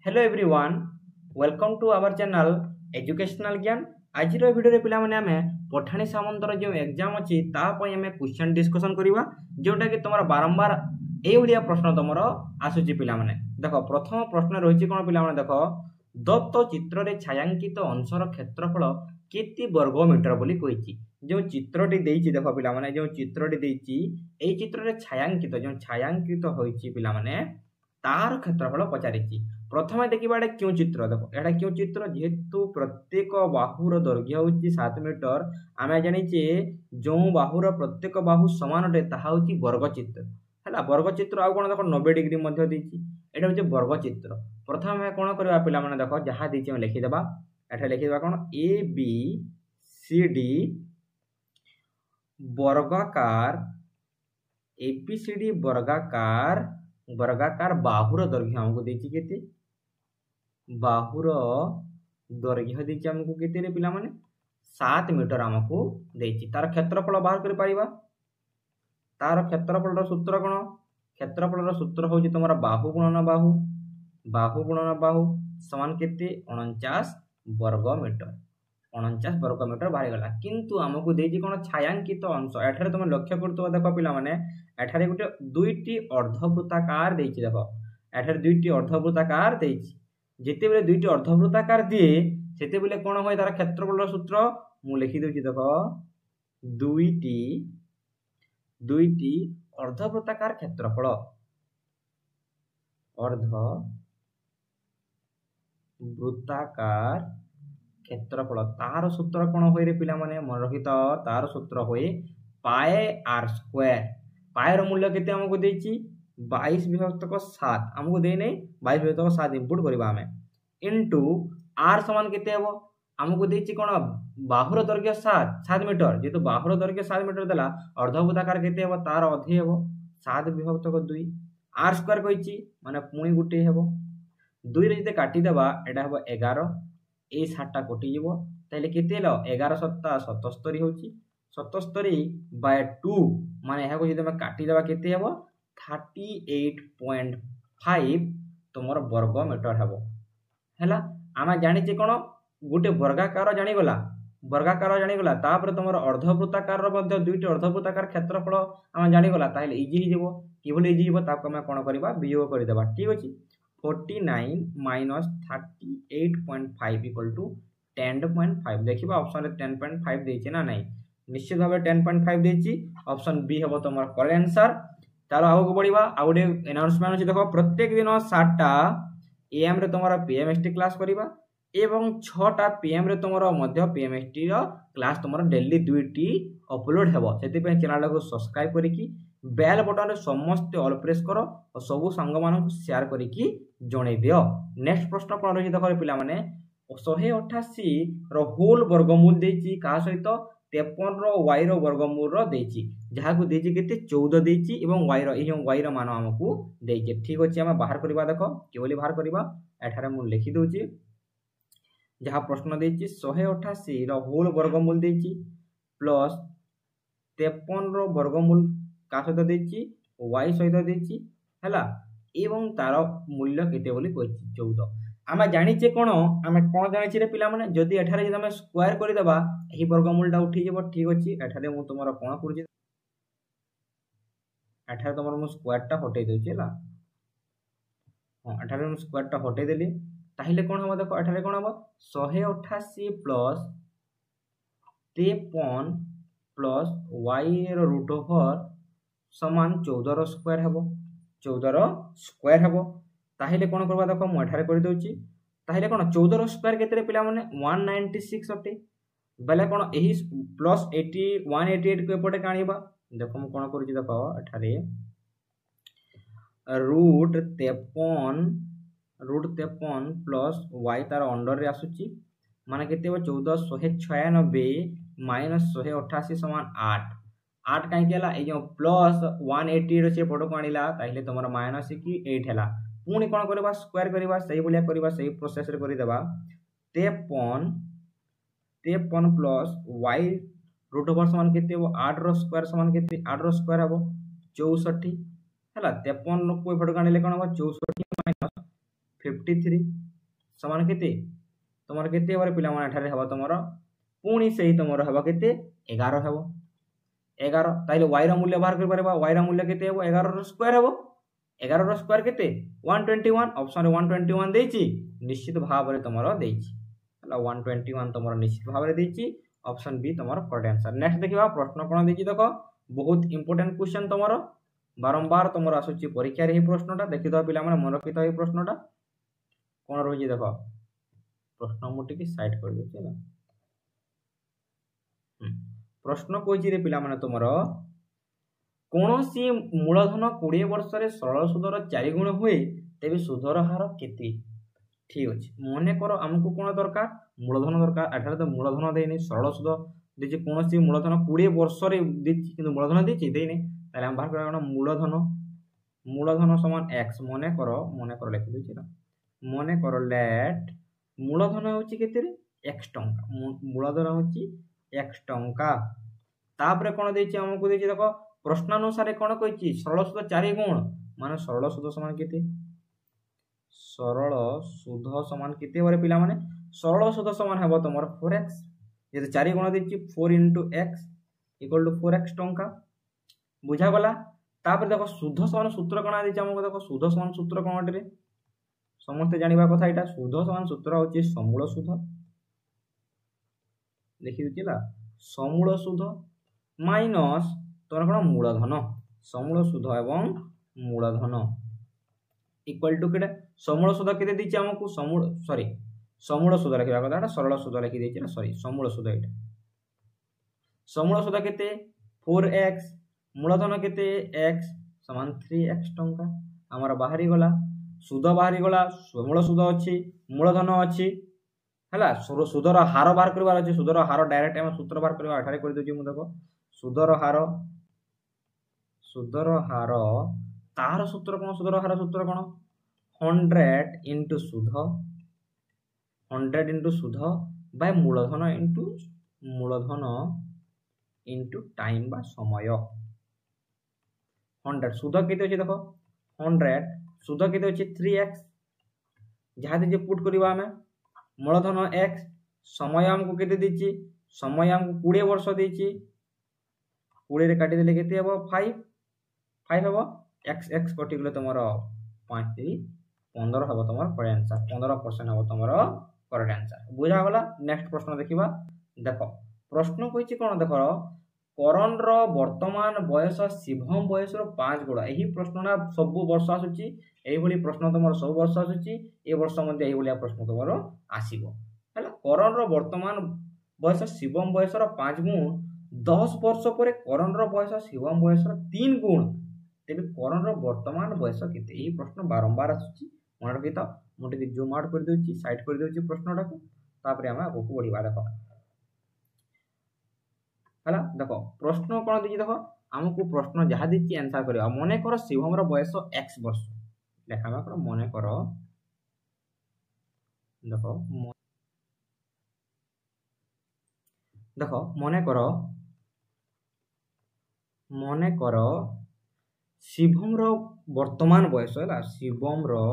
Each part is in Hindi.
Hello everyone welcome to our channel educational Gyan. आज भिडियो पिला माने आमे पठाणी सामंतर जो एग्जाम अछि ता पय आमे क्वेश्चन डिस्कशन करिवा जोटा कि तमरा बारंबार ए ओडिया प्रश्न तमरो आसुची पिला माने। देखो प्रथम प्रश्न रहिछि कोन पिला माने देखो दत्त चित्र रे छायांकित अंशर क्षेत्रफल केति वर्ग मीटर बोली कहिछि। जो चित्रटी देइछि देखो पिला माने जो चित्रटी देइछि एई चित्र रे छायांकित होइछि पिला माने तार क्षेत्रफल पचारिछि। प्रथमे देखिबा एटा क्यों चित्र देखो एटा क्यों चित्र जेहेतु प्रत्येक बाहुर दैर्घ्य होछि 7 मीटर आमे जानिचे जो बाहुर प्रत्येक बाहु समान अटे ताहा होछि वर्ग चित्र हैला। वर्ग चित्र आ कोन देखो 90 डिग्री मध्ये देछि एटा होछि वर्ग चित्र। प्रथमे कोन करबा पिला माने देखो जहा देछि हम लिखि देबा एटा लिखि देबा कोन ए बी सी डी वर्गाकार एबीसीडी वर्गाकार बाहुर दैर्घ्य हमको देछि केते बाहुर दैर्घ्य देछि हमको केते रे पिला माने 7 मीटर हमको देछि। तार क्षेत्रफल बाहर करि परिबा। तार क्षेत्रफल रो सूत्र कोन क्षेत्रफल रो सूत्र होछि तमरा बाहु गुणन बाहु समान केते 49 वर्ग मीटर 49 वर्ग मीटर बाहर गला। किंतु हमको देछि कोन छायांकित अंश एठारे तुम लक्ष्य करतो देखो पिला माने एठारे गुटे दुईटी अर्धवृत्ताकार देछि देखो एठारे दुईटी अर्धवृत्ताकार देछि जेते बेले दुईटी अर्धवृत्ताकार दिए सेते बेले कोन होय तार क्षेत्रफल रो सूत्र मु लिखि देछि देखो दुईटी अर्धवृत्ताकार क्षेत्रफल अर्धवृत्ताकार क्षेत्रफल तार सूत्र कोन होय रे पिला माने मन रखित तार सूत्र होय पाए आर स्क्वायर। पाए रो मूल्य केते हमको देछि 22 विभक्त 7 हमको दे नै 22 विभक्त 7 इनपुट करबा हमें इनटू आर समान केते हेबो हमको देछि कोन बाहुर दैर्घ्य 7 मीटर जेतु बाहुर दैर्घ्य 7 मीटर देला अर्धवृत्ताकार केते हेबो तार अधि हेबो 7 विभक्त 2 आर स्क्वायर कहिछि माने पुणी गुटे हेबो 2 रे जते काटी देबा एटा हेबो 11 ए 7 टा कटि जीवो ताले केते ल 11 7 77 होछि 77 बाय 2 माने एहाको जते हम काटी देबा केते हेबो 38.5 तुमर वर्ग मीटर हेबो हैला। आमा जानि जे कोन गुटे वर्गाकार जानि गला तापर तुमर अर्धवृत्ताकार रो मध्ये दुईटी अर्धवृत्ताकार क्षेत्रफल आमा जानि गला ताले इजी हि जेबो किबोले इजी जेबो ताको हम कोन करबा वियोग करि देबा ठीक अछि 49 माइनस 38.5 इक्वल टू 10.5 देखिबा ऑप्शन रे 10.5 देछि ना नहीं निश्चित भाबे 10.5 देछि ऑप्शन बी हेबो तमर करेक्ट आंसर। चलो आगो बढ़िबा आ गुटे अनाउंसमेंट अछि देखो प्रत्येक दिन 7टा एएम रे तमरा पीएमएसटी क्लास करिबा एवं 6टा पीएम रे तमरा मध्य पीएमएसटी रो क्लास तमरा डेली दुईटी अपलोड हेबो सेति पे चैनल को सब्सक्राइब करिकि बेल बटन रे समस्त ऑल प्रेस करो और सब संग मानन को शेयर करिकि जणे दियो। नेक्स्ट प्रश्न कोन रहि देखो पिला माने 188 रो होल वर्गमूल देछि का सहित 53 रो y रो वर्गमूल रो देछि जहाकू देछि केते 14 देछि एवं y रो एही y रो मान हमकू देछि ठीक अछि। हम बाहर करबा देखो केवली बाहर करबा एठारे मु लिखि दोछि जहा प्रश्न देछि 188 रो होल वर्गमूल देछि प्लस 53 रो वर्गमूल का सहित देछि y सहित देछि हैला एवं तार मूल्य केते बोली कहिछि 14। आमे जानिचे कोन आमे कोन जानिछि रे पिला माने जदी एठारे जदी हम स्क्वायर करि देबा एही वर्गमूलटा उठी जेबो ठीक अछि। एठारे मु तमरा कोन करूछि एठारे तमरा मु स्क्वायरटा हटै दोछि हैला हां एठारे मु स्क्वायरटा हटै देली ताहिले कोन हम देखो एठारे कोन हम 188 प्लस 53 प्लस y रो रूट ओवर समान 14 रो स्क्वायर हेबो 14 रो स्क्वायर हेबो ताहिले कोन करबा देखो मु एठारे करि दोछि ताहिले कोन 14 रो स्क्वायर केते रे पिला माने 196 अटे बेले कोन एही प्लस 80 188 को एपटे काणीबा देखो मु कोन करूछि देखो एठारे रूट 53 प्लस y तार अंडर रे आसुची माने केते हो 1496 माइनस 188 समान 8 काई केला ए जो प्लस 180 रो से पटो काणीला ताहिले तमरा माइनस की 8 हैला पुणी कोन करबा स्क्वायर करबा सही बोलिया करबा सही प्रोसेस रे करि देबा 53 प्लस y रूट ओवर समान केते हो 8 रो स्क्वायर समान केते 8 रो स्क्वायर हबो 64 हैला 53 को एफड काणीले कोन हो 64 माइनस 50 53 समान केते तुमर केते बार पिला माने ठारे हबो तुमर पुणी सही तुमर हबो केते 11 हबो 11 ताइले y रो मूल्य बाहर कर परबा y रो मूल्य केते हबो 11 रो स्क्वायर हबो 11 रो स्क्वायर केते 121 ऑप्शन रे 121 देछि निश्चित भाव रे तुमर देछि हला 121 तुमर निश्चित भाव रे देछि ऑप्शन बी तुमर करेक्ट आंसर। नेक्स्ट देखिबा प्रश्न कोन देछि देखो बहुत इंपोर्टेंट क्वेश्चन तुमर बारंबार तुमर आसुची परीक्षा रे ही प्रश्नटा देखि दो पिला माने मन रखि तो ही प्रश्नटा कोन रहि देखो प्रश्न मुटी की साइड कर दे चला प्रश्न कोइछि रे पिला माने तुमर कोनोसी मूलधन 20 वर्ष रे सरल सुदर 4 गुण हुए तेबे सुदर हार केते ठीक अछि मने करो हमको कोन दरकार मूलधन दरकार अठार तो मूलधन देनी सरल सुद देछि कोनोसी मूलधन 20 वर्ष रे देछि किंतु मूलधन देछि देनी ताले हम बाहर करना मूलधन मूलधन समान x मने करो लिखि देछि ना मने करो लेट मूलधन होछि केते रे x टंका मूलधन होछि x टंका तापरे कोन देछि हमको देछि देखो प्रश्नानुसार कोन कहिछि सरल सुद 4 गुण माने सरल सुद समान केते सरल सुद समान केते बारे पिला माने सरल सुद समान हेबो तमर 4x जे 4 गुण देछि 4 * x = 4x टंका बुझा गला तापर देखो शुद्ध समान सूत्र कोन देछि हमको देखो शुद्ध समान सूत्र कोन रे समस्त जानिबा कथा एटा शुद्ध समान सूत्र होछि समूल सुद देखि दिला समूल सुद माइनस तोर कोन मूलधन समूल सुद एवं मूलधन इक्वल टू केटा समूल सुद केते दिछि हमकु समूल सुद लिखिबा कथा एटा सरल सुद लिखि देछि ना सॉरी समूल सुद एटा समूल सुद केते 4x मूलधन केते x समान 3x टंका हमर बाहरी गला सुद बाहरी गला समूल सुद अछि मूलधन अछि हला सुदर हार बाहर करबार अछि सुदर हार डायरेक्ट हम सूत्र बाहर करबा अठारे कर दोछि मु देखो सुदर हार तार सूत्र कोन सुदर हार सूत्र कोन 100 * सुध 100 * सुध बाय मूलधन * टाइम बा समय 100 सुध केते अछि देखो 100 सुध केते अछि 3x जहा दे पुट करबा हमें मूलधन x समय हमको केते दिछि समय हमको 20 वर्ष दिछि 20 रे काटी देले केते हेबो 5 हेबो x कटि गेले तमरो 5 3 15 हेबो तमरो करेक्ट आंसर 15% हेबो तमरो करेक्ट आंसर बुझा गला। नेक्स्ट प्रश्न देखिबा देखो प्रश्न कहिछि कोन देखो करण रो वर्तमान बयस शिवम बयस रो 5 गुण एही प्रश्नना सब वर्ष आसुची एही भली प्रश्न तमरो सब वर्ष आसुची ए वर्ष मध्ये एही भली प्रश्न तमरो आसीबो हला करण रो वर्तमान बयस शिवम बयस रो 5 गुण 10 वर्ष परे करण रो बयस शिवम बयस रो 3 गुण तेबे करण रो वर्तमान बयस केते एही प्रश्न बारंबार आसुची मन रखि त मोटे जूम आउट कर देउची साइड कर देउची प्रश्नटा को तापरे हम आगो बढ़िबा देखो हला देखो प्रश्न कोन दिछि देखो हमकु प्रश्न जहा दिछि आंसर करियो मने करो शिवम रो बयस x वर्ष लेखाबा करो मने करो देखो मने करो शिवम रो वर्तमान बयस हैला शिवम रो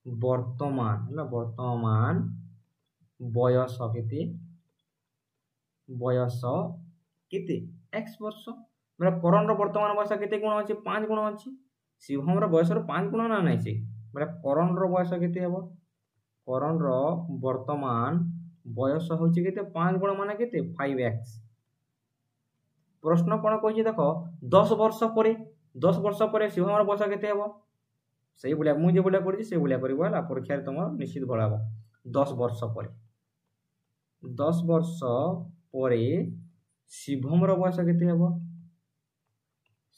वर्तमान हैला वर्तमान बयस केते x वर्ष मतलब करण रो वर्तमान बयस केते गुण अछि 5 गुण अछि शिवम रो बयस रो 5 गुण ना नै छै मतलब करण रो बयस केते हेबो करण रो वर्तमान बयस होछि केते 5 गुण माने केते 5x प्रश्न कोन कहि देखो 10 वर्ष परे शिवम रो बयस केते हेबो सही बोलिया मु जे बोलिया करछि से बोलिया करबो हला परीक्षा रे तुम निश्चित भलाबो 10 वर्ष परे शिवम रो बयस केते हेबो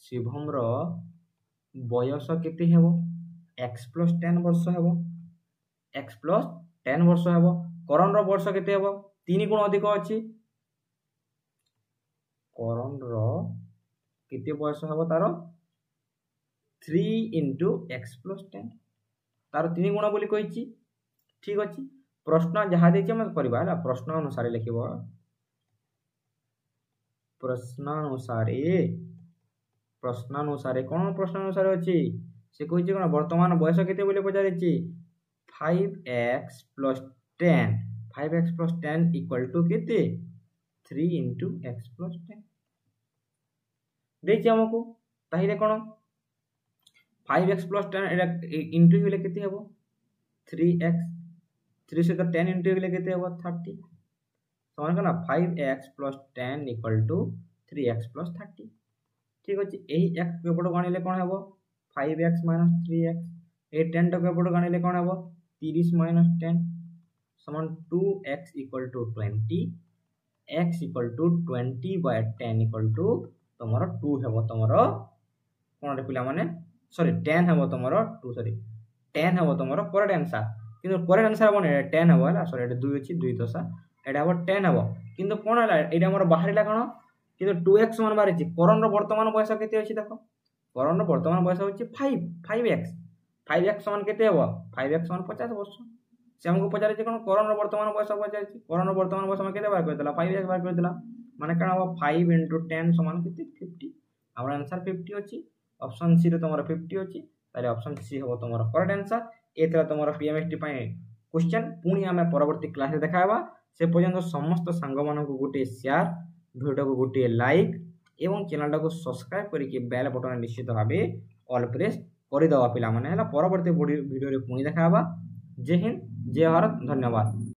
शिवम रो बयस केते हेबो x + 10 वर्ष हेबो x + 10 वर्ष हेबो करण रो वर्ष केते हेबो 3 गुण अधिक अछि करण रो केते बयस हेबो तारो 3 * x + 10 तारो 3 गुण बोली कहिछि ठीक अछि प्रश्न जहा देछि हम करबा हला प्रश्न अनुसार लिखिबो प्रश्न अनुसार कोन प्रश्न अनुसार अछि से कहिछि कोन वर्तमान बयस केते बोले पचारिछि 5x + 10 5x + 10 = केते 3 * x + 10 देछि हमकु ताहिले कोन 5x + 10 एटा इंटू हेले केते हेबो 3x 3 से तो 10 इंटू हेले केते हेबो 30 समान कना 5x + 10 = 3x + 30 ठीक अछि एही x के पड गणिले कोन हेबो 5x - 3x ए 10 टके पड गणिले कोन हेबो 30 - 10 समान 2x = 20 x = 20/10 = तमरो 2 हेबो तमरो कोन रे पिला माने सॉरी 10 हेबो तमरो 2 सॉरी 10 हेबो तमरो करेक्ट आंसर किंतु करेक्ट आंसर हेबो 10 हेबो हला सॉरी एटा 2 अछि 2 दशा एटा हेबो 10 हेबो किंतु कोन हला एटा हमर बाहरिला कोन किंतु 2x मान बारिछि करण रो वर्तमान बयस केते अछि देखो करण रो वर्तमान बयस होछि 5x समान केते हेबो 5x समान 50 वर्ष से हमको पचारिछि कोन करण रो वर्तमान बयस पचारिछि करण रो वर्तमान बयस हम केते बार करदेला 5x बार करदेला माने कण हो 5 * 10 समान केते 50 हमर आंसर 50 अछि ऑप्शन सी रे तमरो 50 अछि ताले ऑप्शन सी हेबो तमरो करेक्ट आंसर एतरा तमरो पीएमएसटी पय क्वेश्चन पुनी हमें परवर्ती क्लास रे देखाबा से पर्यंत समस्त सांग मानक गुटे शेयर वीडियो को गुटे लाइक एवं चैनल को सब्सक्राइब करके बेल बटन निश्चित भाबे ऑल प्रेस करि दवा पिला माने हला परवर्ती वीडियो रे पुनी देखाबा जय हिंद जय भारत धन्यवाद।